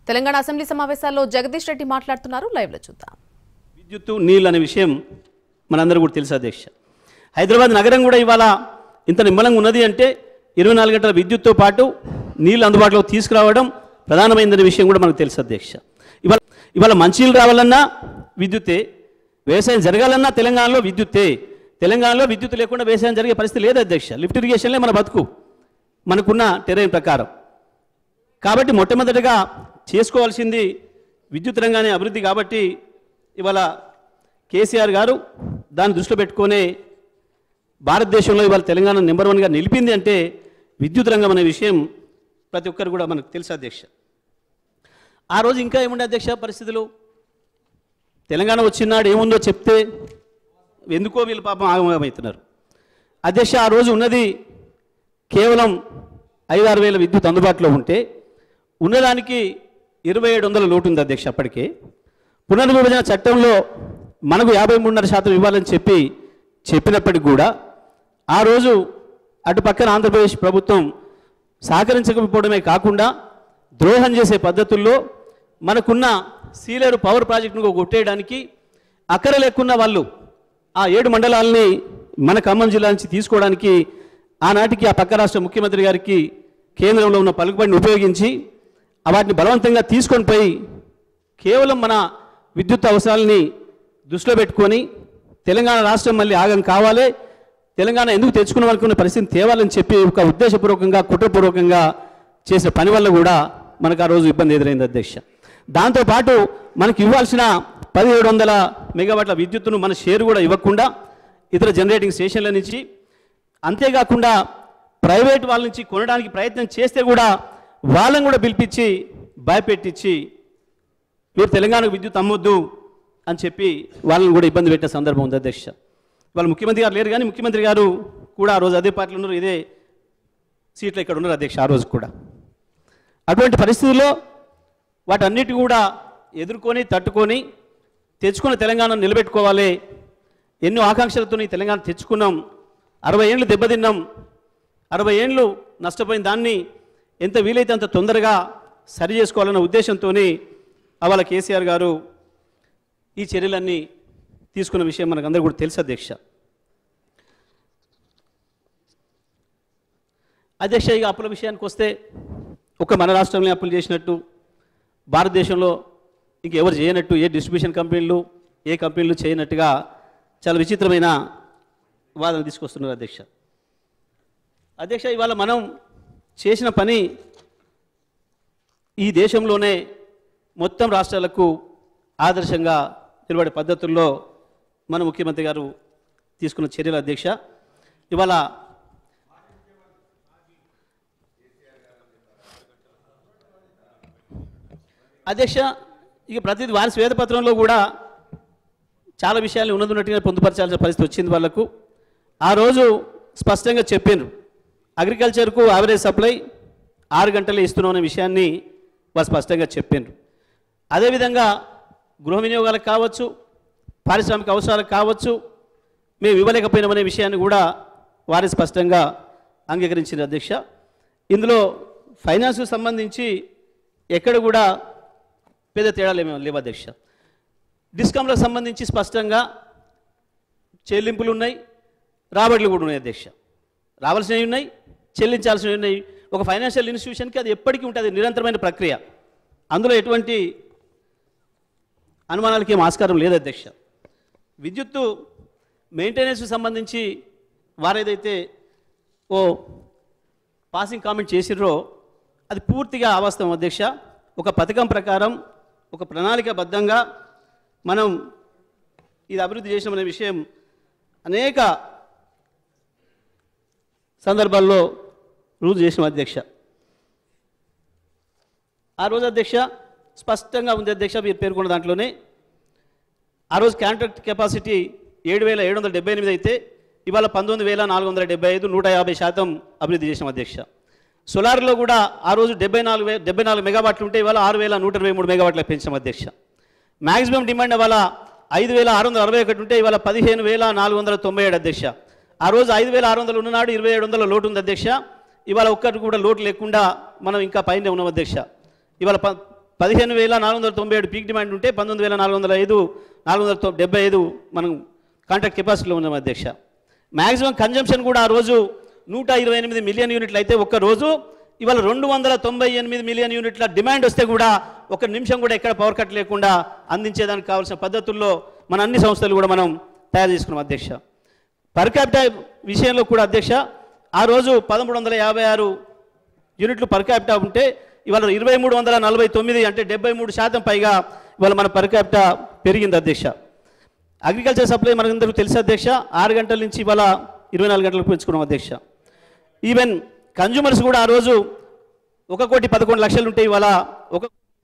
Telangana assembly సమావేశాల్లో జగదీష్ రెడ్డి మాట్లాడుతున్నారు. Live లో చూద్దాం. విద్యుత్ నీళ్ళు అనే విషయం మనందరూ కూడా తెలుసు అధ్యక్ష. హైదరాబాద్ నగరం కూడా ఇవాళ ఇంత నిమ్మలంగా ఉన్నది అంటే 24 గంటల విద్యుత్తో పాటు నీళ్ళు అందుబాటులోకి తీసుకురావడం ప్రధానమైనదనే విషయం కూడా మనకు తెలుసు అధ్యక్ష. ఇవాళ మంచినీళ్ళు రావాలన్నా విద్యుత్తే, వ్యవసాయం జరగాలన్నా తెలంగాణలో విద్యుత్తే. తెలంగాణలో విద్యుత్ లేకుండా వ్యవసాయం జరిగే పరిస్థితి లేదు అధ్యక్ష. లిఫ్ట్ ఇరిగేషన్లే మన బతుకు మనకున్న టెరైన్ ప్రకారం. కాబట్టి మొట్టమొదటిగా చేసుకోవాల్సింది విద్యుత్ రంగాన్ని అభివృద్ధి. కాబట్టి ఇవాళ కేసీఆర్ గారు దాన్ని దృష్టిలో పెట్టుకునే భారతదేశంలో ఇవాళ తెలంగాణ నెంబర్ 1గా నిలిపింది అంటే విద్యుత్ రంగం అనే విషయం ప్రతి ఒక్కరు కూడా మనకు తెలుసు అధ్యక్ష. ఆ రోజు ఇంకా ఏముండే అధ్యక్ష పరిస్థితులు, తెలంగాణ వచ్చినాడు ఏముందో చెప్తే ఎందుకో వీళ్ళు పాపం ఆగమవుతున్నారు అధ్యక్ష. ఆ రోజు ఉన్నది కేవలం 5-6 వేల విద్యుత్ అందుబాటులో ఉంటే ఉన్నదానికి 2700 లోటు ఉంది అధ్యక్ష. అప్పటికే పునర్విభజన చట్టంలో మనకు 53.5% ఇవ్వాలని చెప్పినప్పటికి కూడా ఆ రోజు అటు పక్కన ఆంధ్రప్రదేశ్ ప్రభుత్వం సహకరించకపోవడమే కాకుండా ద్రోహం చేసే పద్ధతుల్లో మనకున్న సీలేరు పవర్ ప్రాజెక్టును కొట్టేయడానికి అక్కర లేకున్న వాళ్ళు ఆ 7 మండలాలని మన ఖమ్మం జిల్లా నుంచి తీసుకోవడానికి ఆనాటికి ఆ పక్క రాష్ట్ర ముఖ్యమంత్రి గారికి కేంద్రంలో ఉన్న పలుకుబడిని ఉపయోగించి వాటిని బలవంతంగా తీసుకొని పోయి కేవలం మన విద్యుత్ అవసరాలని దృష్టిలో పెట్టుకొని తెలంగాణ రాష్ట్రం మళ్ళీ ఆగం కావాలి, తెలంగాణ ఎందుకు తెచ్చుకున్న అనుకున్న పరిస్థితిని తేవాలని చెప్పి ఒక ఉద్దేశపూర్వకంగా కుట్రపూర్వకంగా చేసిన పని వల్ల కూడా మనకు ఆ రోజు ఇబ్బంది ఎదురైంది అధ్యక్ష. దాంతోపాటు మనకు ఇవ్వాల్సిన 1700 మెగావాట్ల విద్యుత్తును మన షేరు కూడా ఇవ్వకుండా ఇతర జనరేటింగ్ స్టేషన్ల నుంచి, అంతేకాకుండా ప్రైవేట్ వాళ్ళ నుంచి కొనడానికి ప్రయత్నం చేస్తే కూడా వాళ్ళని కూడా పిలిపించి భయపెట్టించి మీరు తెలంగాణకు విద్యుత్ అమ్మొద్దు అని చెప్పి వాళ్ళని కూడా ఇబ్బంది పెట్టే సందర్భం ఉంది అధ్యక్ష. వాళ్ళ ముఖ్యమంత్రి గారు లేరు కానీ ముఖ్యమంత్రి గారు కూడా ఆ రోజు అదే పార్టీలో ఉన్నారు, ఇదే సీట్లో ఇక్కడ ఉన్నారు అధ్యక్ష. ఆ రోజు కూడా అటువంటి పరిస్థితుల్లో వాటన్నిటి కూడా ఎదుర్కొని తట్టుకొని తెచ్చుకున్న తెలంగాణ నిలబెట్టుకోవాలి. ఎన్నో ఆకాంక్షలతో తెలంగాణ తెచ్చుకున్నాం, 60 ఏళ్ళు దెబ్బతిన్నాం, 60 ఏళ్ళు నష్టపోయిన దాన్ని ఎంత వీలైతే అంత తొందరగా సరి చేసుకోవాలన్న ఉద్దేశంతో అవాళ కేసీఆర్ గారు ఈ చర్యలన్నీ తీసుకున్న విషయం మనకు అందరూ కూడా తెలుసు అధ్యక్ష. ఇక అప్పుల విషయానికి వస్తే ఒక మన రాష్ట్రంలో అప్పులు చేసినట్టు భారతదేశంలో ఇంకెవరు చేయనట్టు, ఏ డిస్ట్రిబ్యూషన్ కంపెనీలు ఏ కంపెనీలు చేయనట్టుగా చాలా విచిత్రమైన వాదన తీసుకొస్తున్నారు అధ్యక్ష. ఇవాళ మనం చేసిన పని ఈ దేశంలోనే మొత్తం రాష్ట్రాలకు ఆదర్శంగా నిలబడే పద్ధతుల్లో మన ముఖ్యమంత్రి గారు తీసుకున్న చర్యలు అధ్యక్ష. ఇవాళ అధ్యక్ష ఇక ప్రతిదీ వారి శ్వేతపత్రంలో కూడా చాలా విషయాలు ఉన్నట్టుగా పొందుపరచాల్సిన పరిస్థితి వచ్చింది వాళ్ళకు. ఆ రోజు స్పష్టంగా చెప్పారు, అగ్రికల్చర్కు యావరేజ్ సప్లై 6 గంటలే ఇస్తున్నాం అనే విషయాన్ని వారు స్పష్టంగా చెప్పారు. అదేవిధంగా గృహ వినియోగాలకు కావచ్చు, పారిశ్రామిక అవసరాలకు కావచ్చు మేము ఇవ్వలేకపోయినామనే విషయాన్ని కూడా వారి స్పష్టంగా అంగీకరించిన అధ్యక్ష. ఇందులో ఫైనాన్స్కు సంబంధించి ఎక్కడ కూడా పెద్ద తేడాలు ఏమీ లేవు అధ్యక్ష. డిస్కమ్లకు సంబంధించి స్పష్టంగా చెల్లింపులు ఉన్నాయి, రాబడులు కూడా ఉన్నాయి అధ్యక్ష. రావాల్సినవి ఉన్నాయి, చెల్లించాల్సినవి ఉన్నాయి. ఒక ఫైనాన్షియల్ ఇన్స్టిట్యూషన్కి అది ఎప్పటికీ ఉంటుంది, నిరంతరమైన ప్రక్రియ. అందులో ఎటువంటి అనుమానాలకి ఏం ఆస్కారం లేదు అధ్యక్ష. విద్యుత్తు మెయింటెనెన్స్కి సంబంధించి వారేదైతే పాసింగ్ కామెంట్ చేసిర్రో అది పూర్తిగా అవాస్తవం అధ్యక్ష. ఒక పథకం ప్రకారం ఒక ప్రణాళికాబద్ధంగా మనం ఇది అభివృద్ధి చేసినామనే విషయం అనేక సందర్భాల్లో రుజువు చేసిన అధ్యక్ష. ఆ రోజు అధ్యక్ష స్పష్టంగా ఉంది అధ్యక్ష, మీరు పేర్కొన్న దాంట్లోనే ఆ రోజు కాంట్రాక్ట్ కెపాసిటీ 7778 అయితే ఇవాళ 19475, 150% అభివృద్ధి చేసిన అధ్యక్ష. సోలార్లో కూడా ఆ రోజు 74 మెగావాట్లు ఉంటే ఇవాళ 6123 మెగావాట్లకు పెంచాం అధ్యక్ష. మ్యాక్సిమం డిమాండ్ ఇవాళ 5661 ఉంటే ఇవాళ 15497 అధ్యక్ష. ఆ రోజు 5600 ఉన్ననాడు 2700 లోటు ఉంది అధ్యక్ష. ఇవాళ ఒక్కటి కూడా లోటు లేకుండా మనం ఇంకా పైన ఉన్నాం అధ్యక్ష. ఇవాళ 15,497 పీక్ డిమాండ్ ఉంటే 19,475 మనం కాంట్రాక్ట్ కెపాసిటీలో ఉన్నాం అధ్యక్ష. మ్యాక్సిమం కన్జంప్షన్ కూడా ఆ రోజు 128 మిలియన్ యూనిట్లు అయితే ఒక్క రోజు ఇవాళ 298 మిలియన్ యూనిట్ల డిమాండ్ వస్తే కూడా ఒక నిమిషం కూడా ఎక్కడ పవర్ కట్ లేకుండా అందించేదానికి కావాల్సిన పద్ధతుల్లో మన అన్ని సంస్థలు కూడా మనం తయారు చేసుకున్నాం అధ్యక్ష. పర్ క్యాపిటా విషయంలో కూడా అధ్యక్ష ఆ రోజు 1356 యూనిట్లు పర్ క్యాపిటా ఉంటే ఇవాళ 2349 అంటే 73% పైగా ఇవాళ మన పర్ క్యాపిటా పెరిగింది అధ్యక్ష. అగ్రికల్చర్ సప్లై మనకందరికీ తెలుసు అధ్యక్ష 6 గంటల నుంచి ఇవాళ 24 గంటలకు పెంచుకున్నాం అధ్యక్ష. ఈవెన్ కన్జ్యూమర్స్ కూడా ఆ రోజు 1,11,00,000 ఉంటే ఇవాళ 1